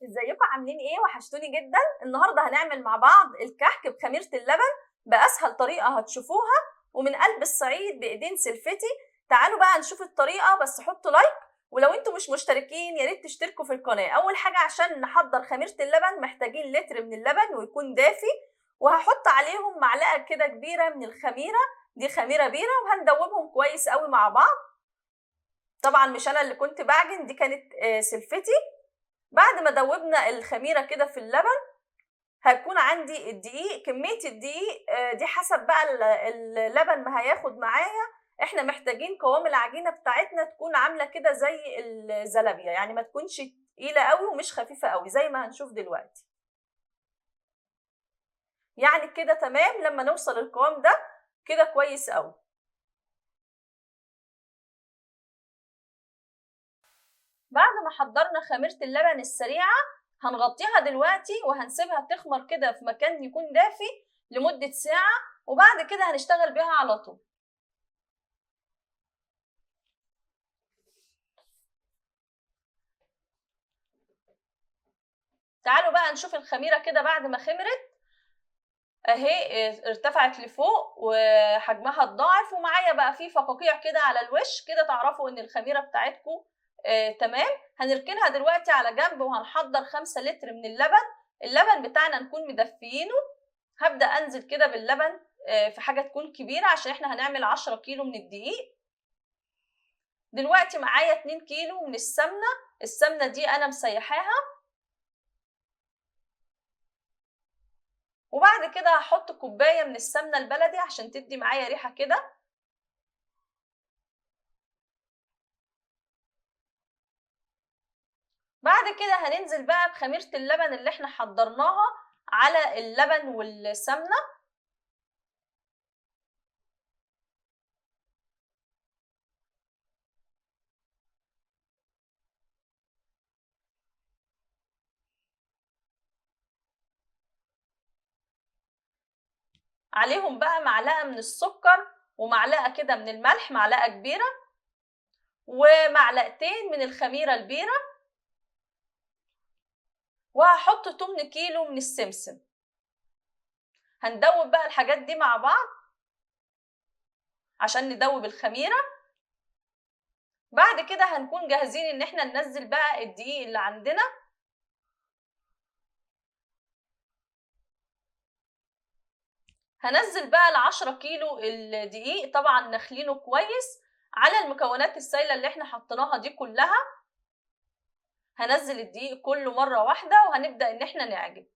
ازيكم عاملين ايه؟ وحشتوني جدا. النهارده هنعمل مع بعض الكحك بخميره اللبن باسهل طريقه هتشوفوها ومن قلب الصعيد بايدين سلفتي. تعالوا بقى نشوف الطريقه، بس حطوا لايك، ولو انتم مش مشتركين يا ريت تشتركوا في القناه. اول حاجه عشان نحضر خميره اللبن محتاجين لتر من اللبن ويكون دافي، وهحط عليهم معلقه كده كبيره من الخميره، دي خميره بيره، وهندوبهم كويس قوي مع بعض. طبعا مش انا اللي كنت بعجن، دي كانت سلفتي. بعد ما دوبنا الخميره كده في اللبن هيكون عندي الدقيق. كميه الدقيق دي حسب بقى اللبن ما هياخد معايا. احنا محتاجين قوام العجينه بتاعتنا تكون عامله كده زي الزلابيه، يعني ما تكونش تقيله قوي ومش خفيفه قوي زي ما هنشوف دلوقتي. يعني كده تمام. لما نوصل القوام ده كده كويس قوي. بعد ما حضرنا خميره اللبن السريعه هنغطيها دلوقتي وهنسيبها تخمر كده في مكان يكون دافي لمدة ساعة، وبعد كده هنشتغل بيها على طول. تعالوا بقى نشوف الخميرة كده بعد ما خمرت اهي، ارتفعت لفوق وحجمها اتضاعف، ومعايا بقى في فقاقيع كده على الوش، كده تعرفوا ان الخميرة بتاعتكم تمام. هنركنها دلوقتي على جنب وهنحضر 5 لتر من اللبن. اللبن بتاعنا نكون مدفيينه. هبدأ انزل كده باللبن في حاجة تكون كبيرة عشان احنا هنعمل 10 كيلو من الدقيق. دلوقتي معايا 2 كيلو من السمنة. السمنة دي انا مسيحاها، وبعد كده هحط كوباية من السمنة البلدي عشان تدي معايا ريحة كده. بعد كده هننزل بقى بخميرة اللبن اللي احنا حضرناها على اللبن والسمنة. عليهم بقى معلقة من السكر ومعلقة كده من الملح، معلقة كبيرة، ومعلقتين من الخميرة البيرة، وهحط 8 كيلو من السمسم. هندوب بقى الحاجات دي مع بعض عشان ندوب الخميرة. بعد كده هنكون جاهزين ان احنا ننزل بقى الدقيق اللي عندنا. هنزل بقى ال10 كيلو الدقيق، طبعا نخلينه كويس على المكونات السائلة اللي احنا حطيناها دي كلها. هنزل الدقيق كله مرة واحدة وهنبدأ ان احنا نعجن.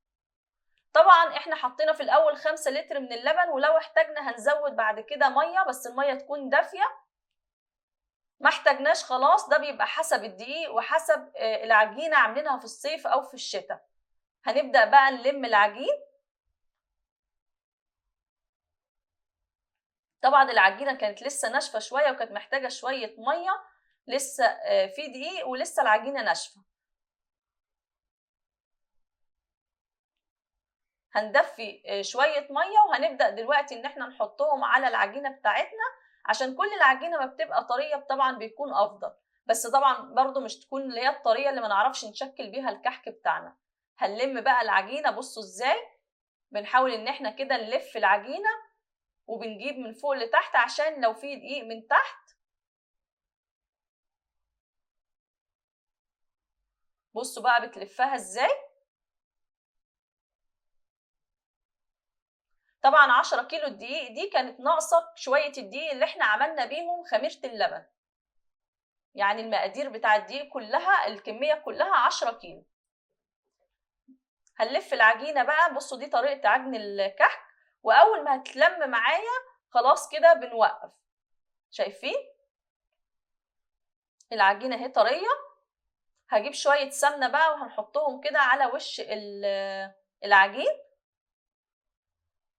طبعا احنا حطينا في الاول 5 لتر من اللبن، ولو احتاجنا هنزود بعد كده مية، بس المية تكون دافية. ما احتاجناش خلاص، ده بيبقى حسب الدقيق وحسب العجينة عاملينها في الصيف او في الشتاء. هنبدأ بقى نلم العجين. طبعا العجينة كانت لسه ناشفة شوية وكانت محتاجة شوية مية، لسه في دقيق ولسه العجينة ناشفة. هندفي شوية مية وهنبدأ دلوقتي ان احنا نحطهم على العجينة بتاعتنا. عشان كل العجينة ما بتبقى طرية طبعا بيكون افضل، بس طبعا برضو مش تكون اللي هي الطرية اللي ما نعرفش نشكل بيها الكحك بتاعنا. هنلم بقى العجينة، بصوا ازاي بنحاول ان احنا كده نلف العجينة وبنجيب من فوق لتحت عشان لو في دقيق من تحت. بصوا بقى بتلفها ازاي. طبعا 10 كيلو الدقيق دي كانت ناقصة شوية الدقيق اللي احنا عملنا بيهم خميرة اللبن، يعني المقادير بتاع الدقيق كلها الكمية كلها 10 كيلو. هنلف العجينة بقى. بصوا دي طريقة عجن الكحك، وأول ما هتلم معايا خلاص كده بنوقف. شايفين العجينة اهي طرية. هجيب شوية سمنة بقى وهنحطهم كده على وش العجين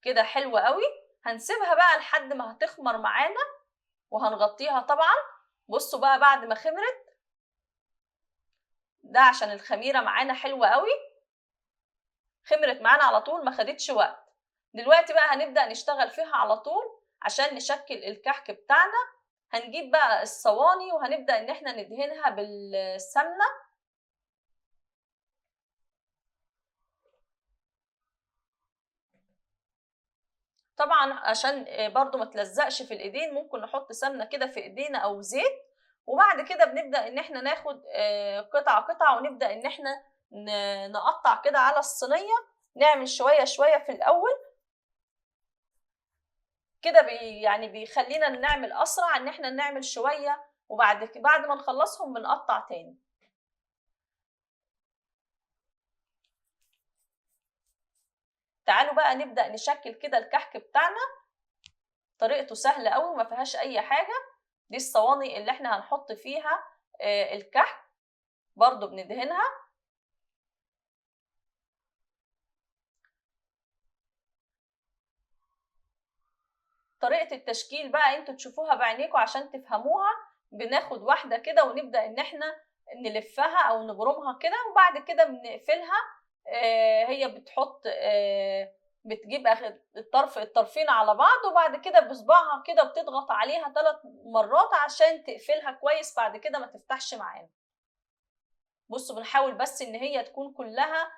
كده حلو قوي. هنسيبها بقى لحد ما هتخمر معانا وهنغطيها طبعا. بصوا بقى بعد ما خمرت، ده عشان الخميرة معانا حلوة قوي، خمرت معانا على طول ما خدتش وقت. دلوقتي بقى هنبدأ نشتغل فيها على طول عشان نشكل الكحك بتاعنا. هنجيب بقى الصواني وهنبدأ ان احنا ندهنها بالسمنة. طبعا عشان برضو ما تلزقش في الايدين ممكن نحط سمنه كده في ايدينا او زيت، وبعد كده بنبدا ان احنا ناخد قطعه قطعه، ونبدا ان احنا نقطع كده على الصينيه، نعمل شويه شويه في الاول كده يعني بيخلينا نعمل اسرع ان احنا نعمل شويه، وبعد ما نخلصهم بنقطع تاني. تعالوا بقى نبدا نشكل كده الكحك بتاعنا. طريقته سهله قوي وما فيهاش اي حاجه. دي الصواني اللي احنا هنحط فيها الكحك، برضو بندهنها. طريقة التشكيل بقى انتوا تشوفوها بعينيكم عشان تفهموها. بناخد واحدة كده ونبدأ ان احنا نلفها او نبرمها كده، وبعد كده بنقفلها. هي بتحط بتجيب الطرفين على بعض، وبعد كده بصباعها كده بتضغط عليها 3 مرات عشان تقفلها كويس، بعد كده ما تفتحش معانا. بصوا بنحاول بس ان هي تكون كلها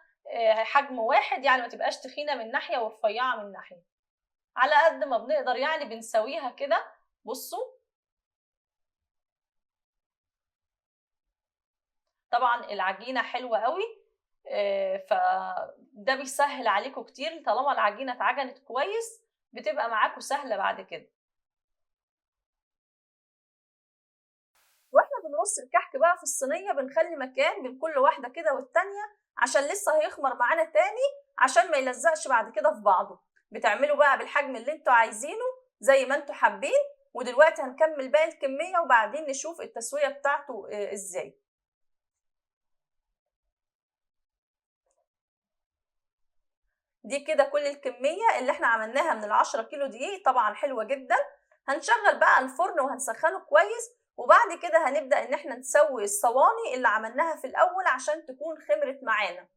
حجم واحد، يعني ما تبقاش تخينة من ناحية ورفيعة من ناحية، على قد ما بنقدر يعني بنسويها كده. بصوا طبعا العجينة حلوة قوي، فده بيسهل عليكم كتير. طالما العجينة اتعجنت كويس بتبقى معاكم سهلة بعد كده. واحنا بنرص الكحك بقى في الصينية بنخلي مكان بين كل واحدة كده والتانية، عشان لسه هيخمر معانا تاني، عشان ما يلزقش بعد كده في بعضه. بتعملوا بقى بالحجم اللي انتوا عايزينه زي ما انتوا حابين. ودلوقتي هنكمل باقي الكمية وبعدين نشوف التسوية بتاعته ازاي. دي كده كل الكمية اللي احنا عملناها من 10 كيلو دقيق، طبعا حلوة جدا. هنشغل بقى الفرن وهنسخنه كويس، وبعد كده هنبدأ ان احنا نسوي الصواني اللي عملناها في الاول عشان تكون خمرت معانا.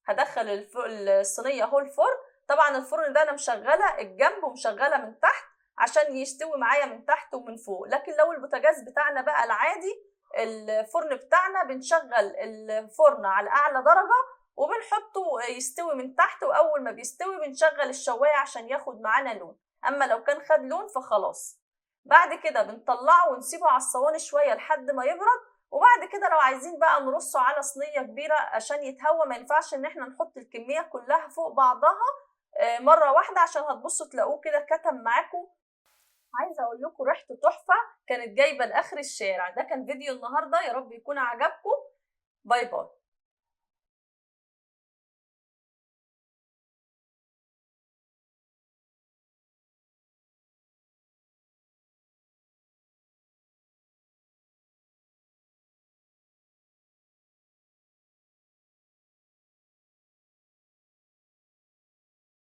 هدخل الصينية اهو الفرن. طبعا الفرن ده انا مشغلة الجنب ومشغلة من تحت عشان يستوي معايا من تحت ومن فوق. لكن لو البوتاجاز بتاعنا بقى العادي، الفرن بتاعنا بنشغل الفرن على اعلى درجة وبنحطه يستوي من تحت، واول ما بيستوي بنشغل الشواية عشان ياخد معانا لون. اما لو كان خد لون فخلاص. بعد كده بنطلعه ونسيبه على الصواني شوية لحد ما يبرد، وبعد كده لو عايزين بقى نرصه على صينية كبيرة عشان يتهوى. ما ينفعش ان احنا نحط الكمية كلها فوق بعضها مرة واحدة، عشان هتبصوا تلاقوه كده كتم معاكم. عايزة اقول لكم ريحته تحفة، كانت جايبة لاخر الشارع. ده كان فيديو النهاردة، يا رب يكون عجبكم. باي باي.